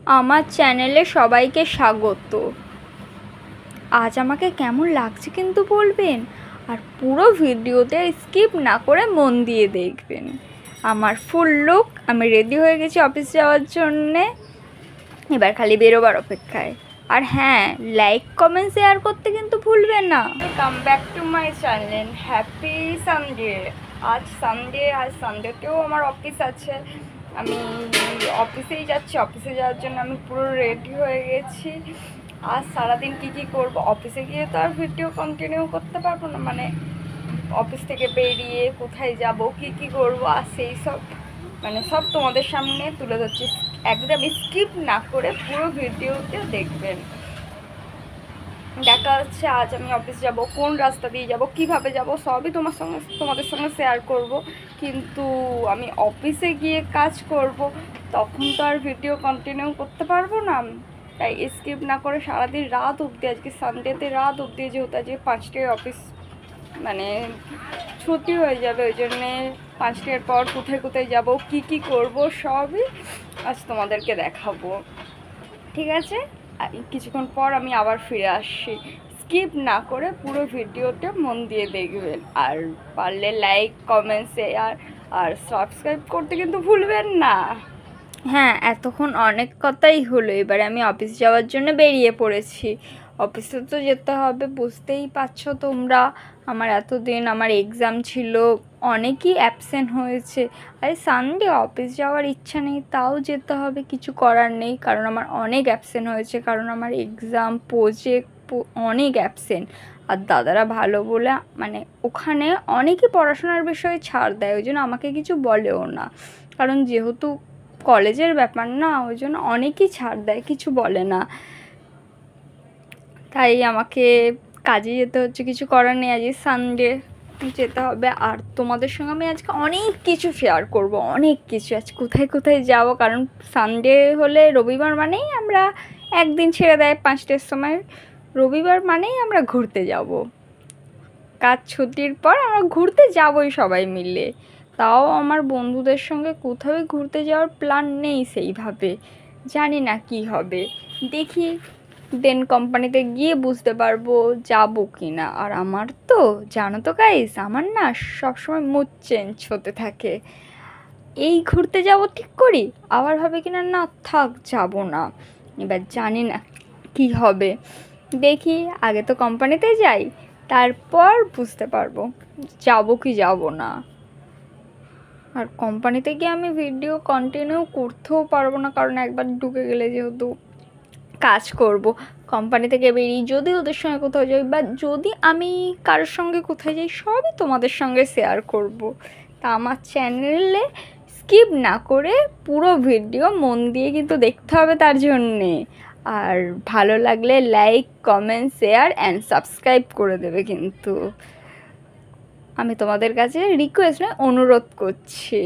আমার চ্যানেলে সবাইকে স্বাগত। আজ আমাকে কেমন লাগছে কিন্তু বলবেন, আর পুরো ভিডিওতে স্কিপ না করে মন দিয়ে দেখবেন। আমার ফুল লুক, আমি রেডি হয়ে গেছি অফিস যাওয়ার জন্যে, এবার খালি বেরোবার অপেক্ষায়। আর হ্যাঁ, লাইক কমেন্ট শেয়ার করতে কিন্তু ভুলবেন না। Come back to my channel. Happy Sunday. আজ সানডেতেও আমার অফিস আছে, আমি অফিসেই যাচ্ছি। অফিসে যাওয়ার জন্য আমি পুরো রেডি হয়ে গেছি। আজ সারাদিন কী করব, অফিসে গিয়ে তো আর ভিডিও কন্টিনিউ করতে পারবো না, মানে অফিস থেকে বেরিয়ে কোথায় যাব, কি করব, আর সেই সব সব তোমাদের সামনে তুলে ধরছি। একদম স্কিপ না করে পুরো ভিডিওতে দেখবেন। দেখা যাচ্ছে আজ আমি অফিস যাব, কোন রাস্তা দিয়ে যাব, কিভাবে যাব, সবই তোমাদের সঙ্গে শেয়ার করব। কিন্তু আমি অফিসে গিয়ে কাজ করব, তখন তো আর ভিডিও কন্টিনিউ করতে পারবো না। তাই স্কিপ না করে সারাদিন রাত অবধি, আজকে সানডেতে রাত অবধি, যেহেতু আজকে 5টায় অফিস ছুটি হয়ে যাবে, ওই জন্যে 5টার পর কোথায় যাব, কি করব, সবই আজ তোমাদেরকে দেখাবো। ঠিক আছে, কিছুক্ষণ পর আমি আবার ফিরে আসছি। স্কিপ না করে পুরো ভিডিওটা মন দিয়ে দেখবেন, আর পারলে লাইক কমেন্ট শেয়ার আর সাবস্ক্রাইব করতে কিন্তু ভুলবেন না। হ্যাঁ, এতক্ষণ অনেক কথাই হলো, এবারে আমি অফিস যাওয়ার জন্য বেরিয়ে পড়েছি। অফিসে তো যেতে হবে, বুঝতেই পারছো তোমরা। আমার এতদিন আমার এক্সাম ছিল, অনেকই অ্যাবসেন্ট হয়েছে। আর সানডে অফিস যাওয়ার ইচ্ছা নেই, তাও যেতে হবে, কিছু করার নেই, কারণ আমার অনেক অ্যাবসেন্ট হয়েছে, কারণ আমার এক্সাম প্রজেক্ট অনেক অ্যাবসেন্ট। আর দাদারা ভালো বলে ওখানে অনেকই পড়াশোনার বিষয়ে ছাড় দেয়, ওই জন্য আমাকে কিছু বলেও না, কারণ যেহেতু কলেজের ব্যাপার না, ওই জন্য অনেকই ছাড় দেয়, কিছু বলে না। তাই আমাকে কাজে যেতে হচ্ছে, কিছু করার নেই, আজকে সানডে যেতে হবে। আর তোমাদের সঙ্গে আমি আজকে অনেক কিছু শেয়ার করব, অনেক কিছু। আজ কোথায় যাব, কারণ সানডে হলে রবিবার মানেই আমরা একদিন ছেড়ে দেয় 5টার সময়, রবিবার মানেই আমরা ঘুরতে যাব। কাজ ছুটির পর আমরা ঘুরতে যাবই সবাই মিলে। তাও আমার বন্ধুদের সঙ্গে কোথাও ঘুরতে যাওয়ার প্ল্যান নেই সেইভাবে, জানি না কি হবে, দেখি দেন কোম্পানিতে গিয়ে বুঝতে পারবো যাবো কি না। আর আমার তো জানো তো গাইস, আমার না সবসময় মুড চেঞ্জ হতে থাকে। এই ঘুরতে যাব ঠিক করি, আবার ভাবে কিনা না থাক যাবো না। এবার জানি না কি হবে, দেখি আগে তো কোম্পানিতে যাই, তারপর বুঝতে পারবো যাবো কি যাবো না। আর কোম্পানিতে গিয়ে আমি ভিডিও কন্টিনিউ করতেও পারবো না, কারণ একবার ঢুকে গেলে যেহেতু কাজ করব, কোম্পানি থেকে বেরিয়ে যদি ওদের সঙ্গে কোথাও যাই, বা যদি আমি কারোর সঙ্গে কোথায় যাই, সবই তোমাদের সঙ্গে শেয়ার করব। তা আমার চ্যানেলে স্কিপ না করে পুরো ভিডিও মন দিয়ে কিন্তু দেখতে হবে তার জন্যে। আর ভালো লাগলে like comment share and subscribe করে দেবে কিন্তু, আমি তোমাদের কাছে রিকোয়েস্ট নয়, অনুরোধ করছি।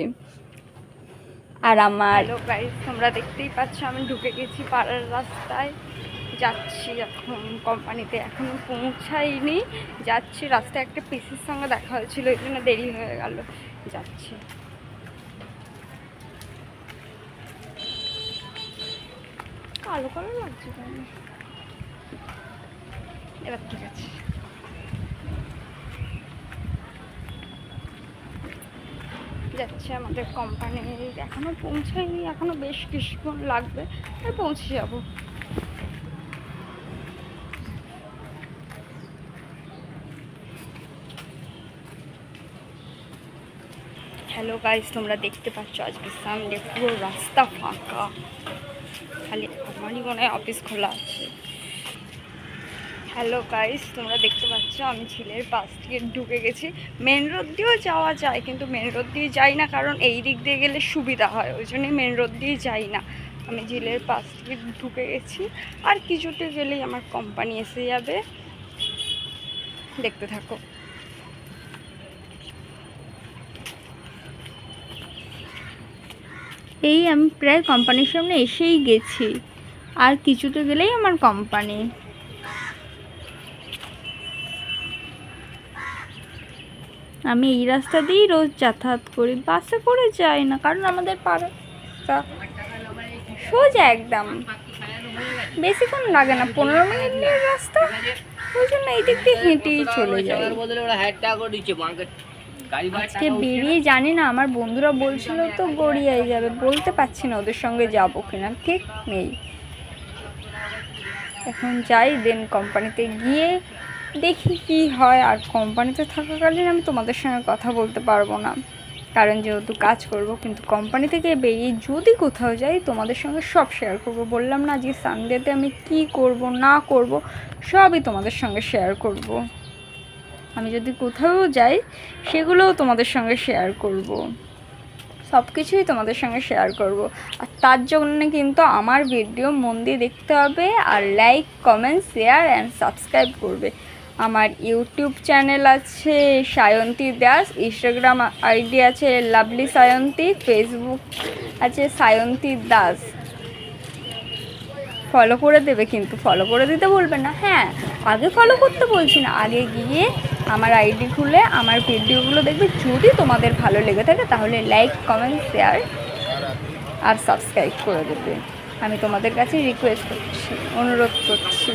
আর আমার গাইস, তোমরা দেখতেই পাচ্ছ আমি ঢুকে গেছি পাড়ার রাস্তায়, যাচ্ছি এখন কোম্পানিতে, এখনও পৌঁছাইনি, যাচ্ছি। রাস্তায় একটা পিসির সঙ্গে দেখা হয়েছিল, এই জন্য দেরি হয়ে গেল, যাচ্ছি। কালো কালো লাগছে কেন, এবার ঠিক আছে। যাচ্ছে আমাদের কোম্পানি, এখনও পৌঁছায়নি, এখনও বেশ কিছুক্ষণ লাগবে, আর পৌঁছে যাব। হ্যালো গাইস, তোমরা দেখতে পাচ্ছ আজকে সানডে, পুরো রাস্তা ফাঁকা, খালি আমারই মনে হয় অফিস খোলা আছে। হ্যালো গাইস, তোমরা দেখতে পাচ্ছ আমি ঝিলের পাশ দিয়ে ঢুকে গেছি। মেন রোড দিয়েও যাওয়া যায়, কিন্তু মেন রোড দিয়ে যাই না, কারণ এই দিক দিয়ে গেলে সুবিধা হয়, ওই জন্যই মেন রোড দিয়ে যাই না। আমি ঝিলের পাশ দিয়ে ঢুকে গেছি, আর কিছুতে গেলেই আমার কোম্পানি এসে যাবে, দেখতে থাকো। এই আমি প্রায় কোম্পানির সামনে এসেই গেছি, আর কিছুতে গেলেই আমার কোম্পানি। আমি এই রাস্তা দিয়েই রোজ যাতায়াত করি, বাসে করে যাই না, কারণ আমাদের পাড়া সোজা একদম, বেশিক্ষণ লাগে না, 15 মিনিটের রাস্তা, ওই জন্য এই দিক দিয়ে হেঁটেই চলে যায়। আজকে বেরিয়ে জানি না, আমার বন্ধুরা বলছিল তো গড়িয়ায় যাবে, বলতে পারছি না ওদের সঙ্গে যাবো কিনা, ঠিক নেই। এখন যাই, দেন কোম্পানিতে গিয়ে দেখি কি হয়। আর কোম্পানিতে থাকাকালীন আমি তোমাদের সঙ্গে কথা বলতে পারবো না, কারণ যেহেতু কাজ করব, কিন্তু কোম্পানি থেকে বেরিয়ে যদি কোথাও যাই তোমাদের সঙ্গে সব শেয়ার করব। বললাম না আজকে সানডেতে আমি কি করব না করব সবই তোমাদের সঙ্গে শেয়ার করব। আমি যদি কোথাও যাই সেগুলোও তোমাদের সঙ্গে শেয়ার করব, সব কিছুই তোমাদের সঙ্গে শেয়ার করব। আর তার জন্য কিন্তু আমার ভিডিও মন দিয়ে দেখতে হবে, আর like, comment, share and subscribe করবে। আমার ইউটিউব চ্যানেল আছে সায়ন্তী দাস, ইনস্টাগ্রাম আইডি আছে লাভলি সায়ন্তী, ফেসবুক আছে সায়ন্তী দাস। ফলো করে দেবে, কিন্তু ফলো করে দিতে বলবে না। হ্যাঁ, আগে ফলো করতে বলছি না, আগে গিয়ে আমার আইডি খুলে আমার ভিডিওগুলো দেখবে। যদি তোমাদের ভালো লেগে থাকে তাহলে লাইক, কমেন্ট, শেয়ার আর সাবস্ক্রাইব করে দেবে। আমি তোমাদের কাছে রিকোয়েস্ট করছি, অনুরোধ করছি।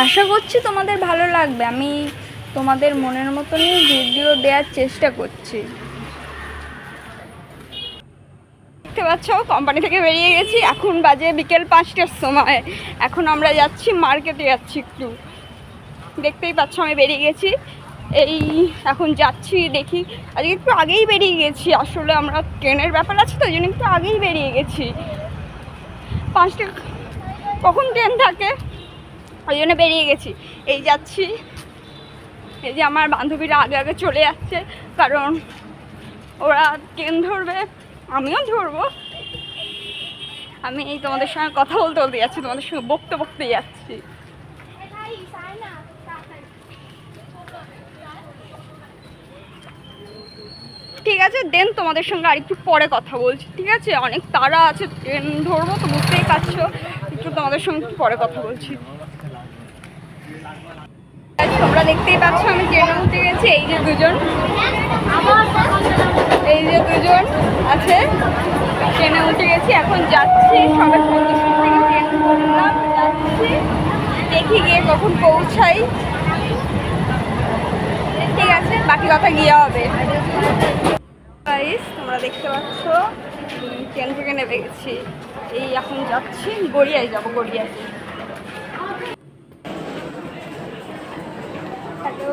আশা করছি তোমাদের ভালো লাগবে। আমি তোমাদের মনের মতনই ভিডিও দেওয়ার চেষ্টা করছি। দেখতে পাচ্ছ কোম্পানি থেকে বেরিয়ে গেছি, এখন বাজে বিকেল 5টার সময়। এখন আমরা যাচ্ছি মার্কেটে, যাচ্ছি একটু, দেখতেই পাচ্ছ আমি বেরিয়ে গেছি। এই এখন যাচ্ছি, দেখি আজকে একটু আগেই বেরিয়ে গেছি, আসলে আমরা ট্রেনের ব্যাপার আছে তো, ওই জন্য একটু আগেই বেরিয়ে গেছি। 5টা কখন ট্রেন থাকে, ওই জন্য বেরিয়ে গেছি। এই যাচ্ছি, এই যে আমার বান্ধবীরা আগে আগে চলে যাচ্ছে, কারণ ওরা ট্রেন ধরবে, আমিও ধরবো। আমি এই তোমাদের সঙ্গে কথা বলতে বলতে যাচ্ছি, তোমাদের সঙ্গে বকতে বকতে যাচ্ছি। ঠিক আছে, দেন তোমাদের সঙ্গে আর একটু পরে কথা বলছি, ঠিক আছে? অনেক তাড়া আছে, ট্রেন ধরবো তো, বুঝতেই পারছো। একটু তোমাদের সঙ্গে একটু পরে কথা বলছি। তোমরা দেখতেই পাচ্ছ আমি ট্রেনে উঠে গেছি। এই যে দুজন আছে, ট্রেনে উঠে গেছি, এখন যাচ্ছি। সবাই সন্ধ্যের থেকে ট্রেন ধরলাম, যাচ্ছি, দেখি গিয়ে কখন পৌঁছাই। ঠিক আছে, বাকি কথা গিয়ে হবে। তোমরা দেখতে পাচ্ছ ট্রেন থেকে নেমে গেছি, এই এখন যাচ্ছি গড়িয়ায়, যাবো গড়িয়ায়। হ্যালো,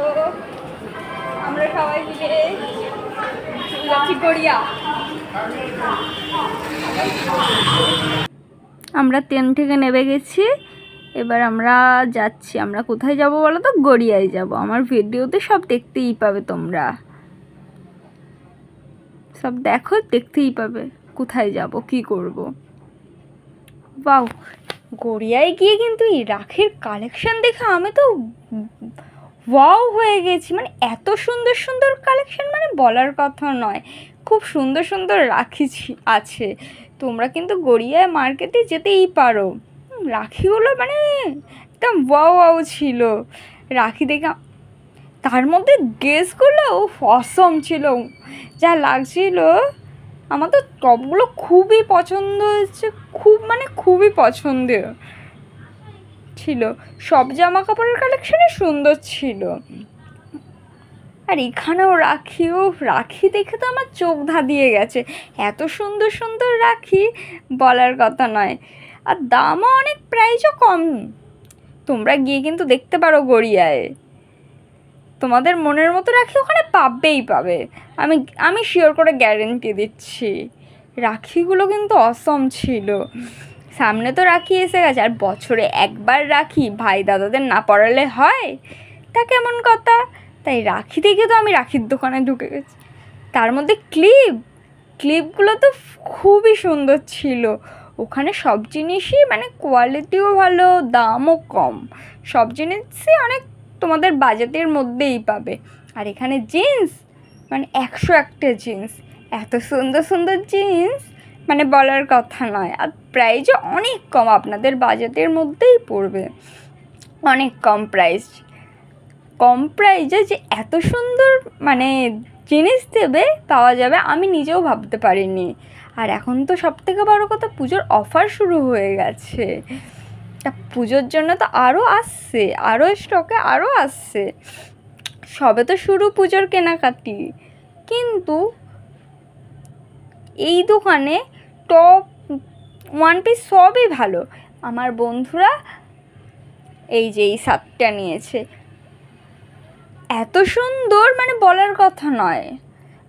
আমরা সবাই মিলে যাচ্ছি গড়িয়া। আমরা ট্রেন থেকে নেমে গেছি, এবার আমরা যাচ্ছি। আমরা কোথায় যাব বলো তো? গড়িয়ায় যাব। আমার ভিডিওতে সব দেখতেই পাবে, তোমরা সব দেখো, দেখতেই পাবে কোথায় যাব, কি করব। বাউ, গড়িয়ায় গিয়ে কিন্তু এই রাখির কালেকশন দেখে আমি তো ওয়াও হয়ে গেছি। মানে এত সুন্দর সুন্দর কালেকশন, মানে বলার কথা নয়। খুব সুন্দর সুন্দর রাখি আছে। তোমরা কিন্তু গড়িয়ায় মার্কেটে যেতেই পারো। রাখিগুলো মানে একদম ওয়াও ছিল রাখি দেখে। তার মধ্যে ড্রেসগুলো অসম ছিল, যা লাগছিল। আমার তো টপগুলো খুবই পছন্দ হয়েছে, খুবই পছন্দের ছিল। সব জামা কাপড়ের কালেকশনই সুন্দর ছিল। আর এখানেও রাখি দেখে তো আমার চোখ ধাঁধিয়ে গেছে। এত সুন্দর সুন্দর রাখি, বলার কথা নয়। আর দামও অনেক, প্রাইসও কম। তোমরা গিয়ে কিন্তু দেখতে পারো গড়িয়ায়, তোমাদের মনের মতো রাখি ওখানে পাবে। আমি শিওর করে গ্যারেন্টি দিচ্ছি। রাখিগুলো কিন্তু অসম ছিল। সামনে তো রাখি এসে গেছে, আর বছরে একবার রাখি ভাই দাদাদের না পড়ালে হয়? তা কেমন কথা? তাই রাখি দেখে তো আমি রাখির দোকানে ঢুকে গেছি। তার মধ্যে ক্লিপগুলো তো খুবই সুন্দর ছিল। ওখানে সব জিনিসই মানে কোয়ালিটিও ভালো, দামও কম। সব জিনিসই অনেক তোমাদের বাজেটের মধ্যেই পাবে। আর এখানে জিন্স মানে 101টা জিন্স, এত সুন্দর সুন্দর জিন্স, মানে বলার কথা নয়। আর প্রাইসও অনেক কম, আপনাদের বাজেটের মধ্যেই পড়বে। অনেক কম প্রাইসে যে এত সুন্দর মানে জিনিস পাওয়া যাবে, আমি নিজেও ভাবতে পারিনি। আর এখন তো সবথেকে বড় কথা পুজোর অফার শুরু হয়ে গেছে, তা পুজোর জন্য তো আরও আসছে, আরও স্টকে আরও আসছে। সবে তো শুরু পুজোর কেনাকাটি, কিন্তু এই দোকানে টপ ওয়ান পিস সবই ভালো। আমার বন্ধুরা এই যে এই শার্টটা নিয়েছে, এত সুন্দর মানে বলার কথা নয়।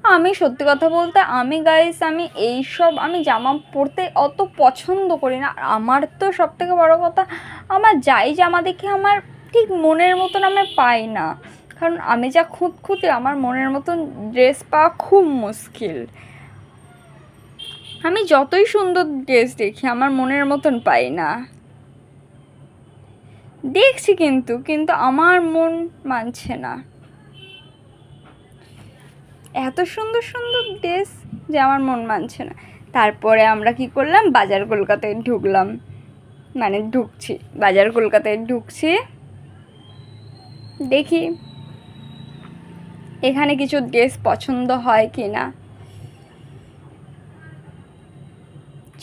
আমি সত্যি কথা বলতে আমি এইসব আমি জামা পরতে অত পছন্দ করি না। আর আমার তো সবথেকে বড় কথা, আমার যাই জামা দেখে আমার ঠিক মনের মতন আমি পাই না, কারণ আমি যা খুঁতখুঁতে, আমার মনের মতন ড্রেস পাওয়া খুব মুশকিল। আমি যতই সুন্দর ড্রেস দেখি আমার মনের মতন পাই না। দেখছি কিন্তু আমার মন মানছে না। এত সুন্দর সুন্দর ড্রেস যে আমার মন মানছে না। তারপরে আমরা কি করলাম, বাজার কলকাতায় ঢুকলাম, মানে ঢুকছি, বাজার কলকাতায় ঢুকছি। দেখি এখানে কিছু ড্রেস পছন্দ হয় কি না,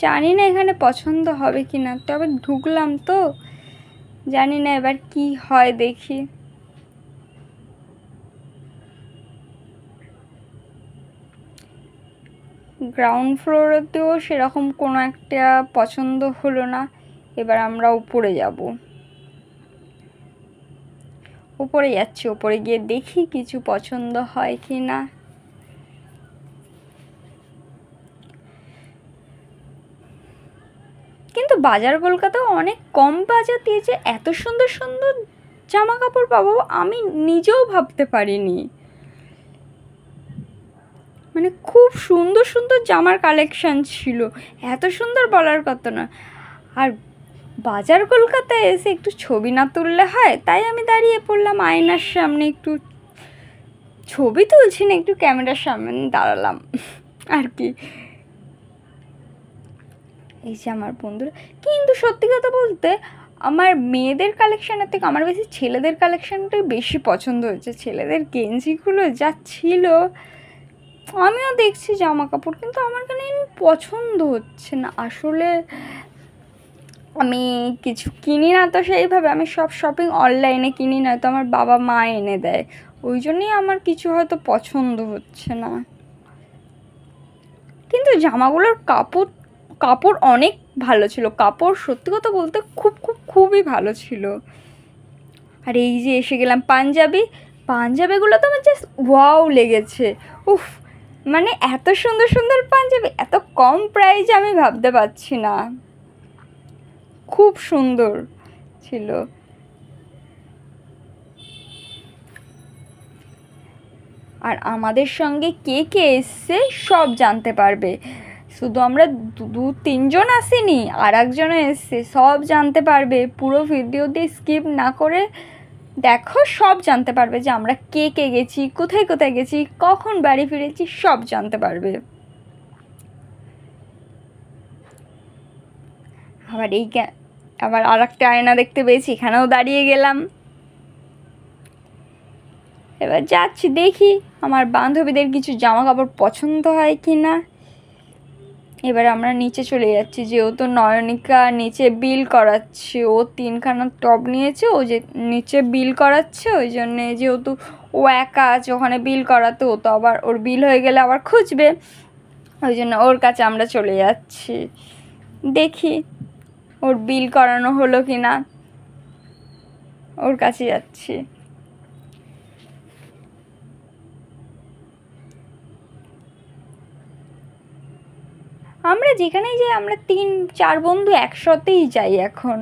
জানি না এখানে পছন্দ হবে কি না, তবে ঢুকলাম তো, জানি না এবার কি হয় দেখি। গ্রাউন্ড ফ্লোরেতেও সেরকম কোনো একটা পছন্দ হলো না। এবার আমরা উপরে যাব, উপরে যাচ্ছি, উপরে গিয়ে দেখি কিছু পছন্দ হয় কি না। কিন্তু বাজার কলকাতাও অনেক কম বাজার দিয়েছে, এত সুন্দর সুন্দর জামা কাপড় পাবো আমি নিজেও ভাবতে পারিনি। মানে খুব সুন্দর সুন্দর জামার কালেকশান ছিল, এত সুন্দর বলার কথা না। আর বাজার কলকাতায় এসে একটু ছবি না তুললে হয়, তাই আমি দাঁড়িয়ে পড়লাম আয়নার সামনে, একটু ছবি তুলছি না, একটু ক্যামেরার সামনে দাঁড়ালাম আর কি। এই যে আমার বন্ধুরা, কিন্তু সত্যি কথা বলতে আমার মেয়েদের কালেকশানের থেকে আমার বেশি ছেলেদের কালেকশানটাই বেশি পছন্দ হয়েছে। ছেলেদের গেঞ্জিগুলো যা ছিল, আমিও দেখছি জামা কাপড়, কিন্তু আমার কেন পছন্দ হচ্ছে না। আসলে আমি কিছু কিনি না তো সেইভাবে, আমি সব শপিং অনলাইনে কিনি, না তো আমার বাবা মা এনে দেয়, ওই জন্যই আমার কিছু হয়তো পছন্দ হচ্ছে না। কিন্তু জামাগুলোর কাপড় অনেক ভালো ছিল, কাপড় সত্যি কথা বলতে খুবই ভালো ছিল। আর এই যে এসে গেলাম পাঞ্জাবিগুলো তো আমার জাস্ট ওয়াও লেগেছে। উফ, মানে এত সুন্দর সুন্দর পাঞ্জাবি এত কম প্রাইসে আমি ভাবতে পারছি না, খুব সুন্দর ছিল। আর আমাদের সঙ্গে কে কে এসছে সব জানতে পারবে, শুধু আমরা দু তিনজন আসিনি, আর একজনও এসছে, সব জানতে পারবে। পুরো ভিডিও দিয়ে স্কিপ না করে দেখো, সব জানতে পারবে যে আমরা কে কে গেছি, কোথায় কোথায় গেছি, কখন বাড়ি ফিরেছি, সব জানতে পারবে। আবার আর একটা আয়না দেখতে পেয়েছি, এখানেও দাঁড়িয়ে গেলাম। এবার যাচ্ছি, দেখি আমার বান্ধবীদের কিছু জামা কাপড় পছন্দ হয় কি না। এবার আমরা নিচে চলে যাচ্ছি, যেহেতু নয়নিকা নিচে বিল করাচ্ছে, ও 3খানা টপ নিয়েছে, ও যে নিচে বিল করাচ্ছে, ওই জন্যে যেহেতু ও একা আছে ওখানে বিল করাতে, ও তো আবার ওর বিল হয়ে গেলে আবার খুঁজবে, ওই জন্য ওর কাছে আমরা চলে যাচ্ছি। দেখি ওর বিল করানো হলো কি না, ওর কাছে যাচ্ছি। আমরা যেখানেই যাই, আমরা 3-4 বন্ধু একসাথেই যাই এখন।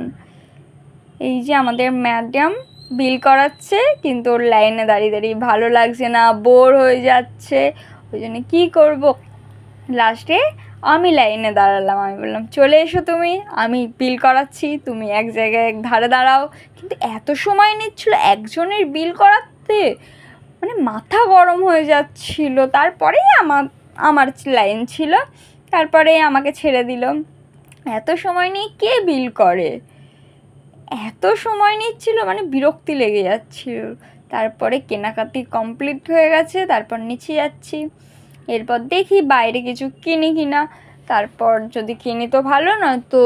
এই যে আমাদের ম্যাডাম বিল করাচ্ছে, কিন্তু ওর লাইনে দাঁড়িয়ে দাঁড়িয়ে ভালো লাগছে না, বোর হয়ে যাচ্ছে, ওই জন্য কী করবো, লাস্টে আমি লাইনে দাঁড়ালাম। আমি বললাম চলে এসো তুমি, আমি বিল করাচ্ছি, তুমি এক জায়গায় এক ধারে দাঁড়াও। কিন্তু এত সময় নিচ্ছিল একজনের বিল করাতে, মানে মাথা গরম হয়ে যাচ্ছিল। তারপরেই আমার লাইন ছিল, তারপরে আমাকে ছেড়ে দিল। এত সময় নিয়ে কে বিল করে, এত সময় নিচ্ছিল, মানে বিরক্তি লেগে যাচ্ছিল। তারপরে কেনাকাটি কমপ্লিট হয়ে গেছে, তারপর নিচে যাচ্ছি। এরপর দেখি বাইরে কিছু কিনি কিনা। তারপর যদি কিনি তো ভালো, না তো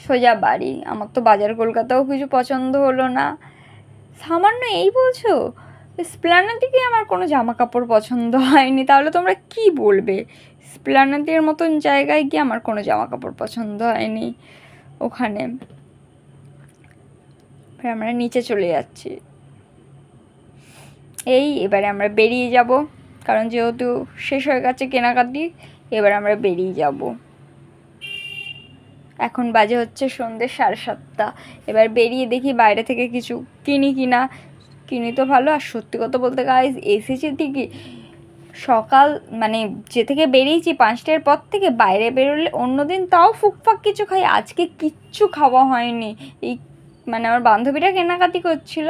সোজা বাড়ি। আমার তো বাজার কলকাতাও কিছু পছন্দ হলো না। সামান্য এই বলছো? এসপ্ল্যানেডে গিয়ে আমার কোনো জামা কাপড় পছন্দ হয়নি, তাহলে তোমরা কি বলবে? এসপ্ল্যানেডের মতন জায়গায় গিয়ে আমার কোনো জামা কাপড় পছন্দ হয়নি ওখানে। আমরা নিচে চলে যাচ্ছি। এবারে আমরা বেরিয়ে যাব, কারণ যেহেতু শেষ হয়ে গেছে কেনাকাটি, এবার আমরা বেরিয়ে যাব। এখন বাজে হচ্ছে সন্ধ্যে 7:30। এবার বেরিয়ে দেখি বাইরে থেকে কিছু কিনি তো ভালো। আর সত্যি কথা বলতে গাইস, এসেছি ঠিকই সকাল, মানে যে থেকে বেরিয়েছি 5টার পর থেকে, বাইরে বেরোলে অন্যদিন তাও ফুকফাক কিছু খাই, আজকে কিচ্ছু খাওয়া হয়নি। মানে আমার বান্ধবীরা কেনাকাটি করছিল,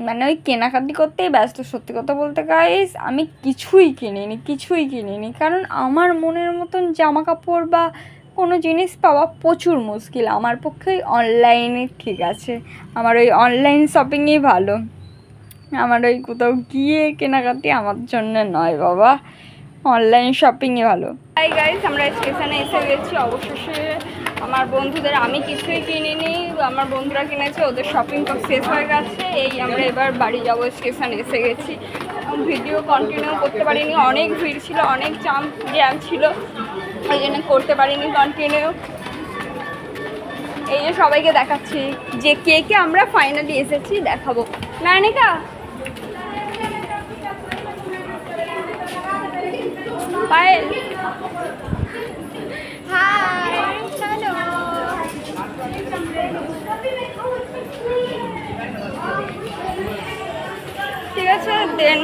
মানে ওই কেনাকাটি করতেই ব্যস্ত। সত্যি কথা বলতে গাইস, আমি কিছুই কিনিনি, কারণ আমার মনের মতন জামা কাপড় বা কোনো জিনিস পাওয়া প্রচুর মুশকিল। আমার পক্ষে ওই অনলাইনে ঠিক আছে, আমার ওই অনলাইন শপিংই ভালো। আমার ওই কোথাও গিয়ে কেনাকাটি আমার জন্য নয় বাবা, অনলাইন শপিংই ভালো। হাই গাইস, আমরা স্টেশনে এসে গেছি অবশেষে। আমার বন্ধুদের, আমি কিছুই কিনিনি, আমার বন্ধুরা কিনেছে, ওদের শপিং শেষ হয়ে গেছে। আমরা এবার বাড়ি যাব, স্টেশনে এসে গেছি। ভিডিও কন্টিনিউ করতে পারিনি, অনেক ভিড় ছিল, অনেক জ্যাম ছিল, ওই জন্য করতে পারিনি কন্টিনিউ। এই যে সবাইকে দেখাচ্ছি যে কে আমরা ফাইনালি এসেছি, দেখাবো। নায়নিকা, পায়েল, হাই, হ্যালো। ঠিক আছে দেন,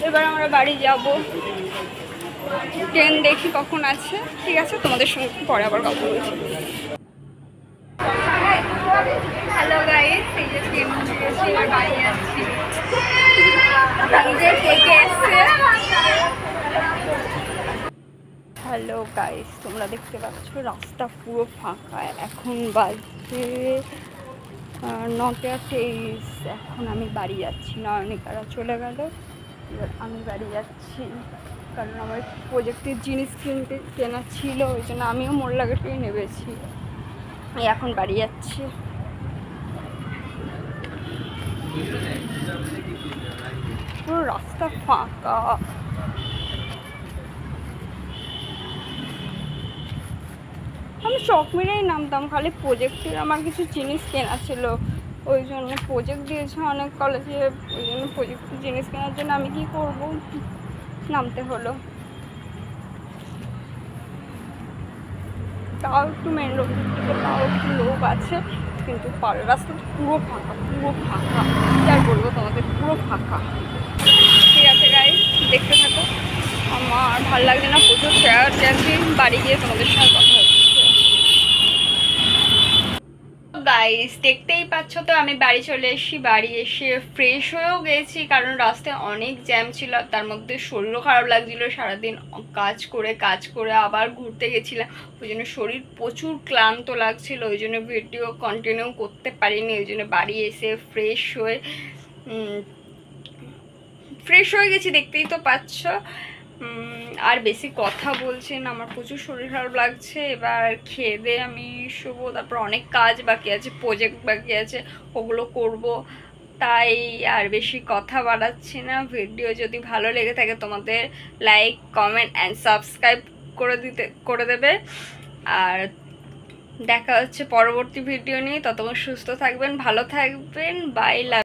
এবার আমরা বাড়ি যাব। ট্রেন দেখি কখন আছে। ঠিক আছে, তোমাদের সঙ্গে পরে আবার কথা বলছি। হ্যালো গাইস, এই যে ট্রেন উঠেছি, এবার বাড়ি যাচ্ছি। হ্যালো গাইস, তোমরা দেখতে পাচ্ছ রাস্তা পুরো ফাঁকা। এখন বাজে 9:23। এখন আমি বাড়ি যাচ্ছি, নয়নিকারা চলে গেল, এবার আমি বাড়ি যাচ্ছি। কারণ আমার প্রজেক্টের জিনিস কেনা ছিল, ওই জন্য আমিও মোল্লাঘাটেই নেমেছি। এখন বাড়ি যাচ্ছি। পুরো রাস্তা ফাঁকা। আমি চক মেরেই নামতাম, খালি প্রজেক্টের আমার কিছু জিনিস কেনা ছিল, ওই জন্য প্রজেক্ট দিয়েছে অনেক কলেজে, ওই জন্য প্রজেক্টের জিনিস কেনার জন্য আমি কি করব, নামতে হলো। তাও একটু মেন রোডের দিকে তাও একটু লোক আছে, কিন্তু পাড়ের রাস্তা পুরো ফাঁকা। আর বলবো তোমাদের, পুরো ফাঁকা। ঠিক আছে গাইস, দেখতে থাকো। আমার ভালো লাগছে না, প্রচুর ফেয়ার যাচ্ছি। বাড়ি গিয়ে তোমাদের সঙ্গে কথা হচ্ছে। গাইস দেখতেই পাচ্ছ তো, আমি বাড়ি চলে এসেছি। বাড়ি এসে ফ্রেশ হয়েও গেছি, কারণ রাস্তায় অনেক জ্যাম ছিল, তার মধ্যে শরীরও খারাপ লাগছিল। সারাদিন কাজ করে আবার ঘুরতে গেছিলাম, ওই জন্য শরীর প্রচুর ক্লান্ত লাগছিল, ওই জন্য ভিডিও কন্টিনিউ করতে পারিনি। ওই জন্য বাড়ি এসে ফ্রেশ হয়ে গেছি, দেখতেই তো পাচ্ছ। আর বেশি কথা বলছি না, আমার প্রচুর শরীর খারাপ লাগছে। এবার খেয়ে দিয়ে আমি শুবো, তারপর অনেক কাজ বাকি আছে, প্রজেক্ট বাকি আছে, ওগুলো করব। তাই আর বেশি কথা বাড়াচ্ছি না। ভিডিও যদি ভালো লেগে থাকে তোমাদের লাইক, কমেন্ট অ্যান্ড সাবস্ক্রাইব করে দেবে। আর দেখা হচ্ছে পরবর্তী ভিডিও নিয়ে। ততক্ষণ সুস্থ থাকবেন, ভালো থাকবেন, বাই।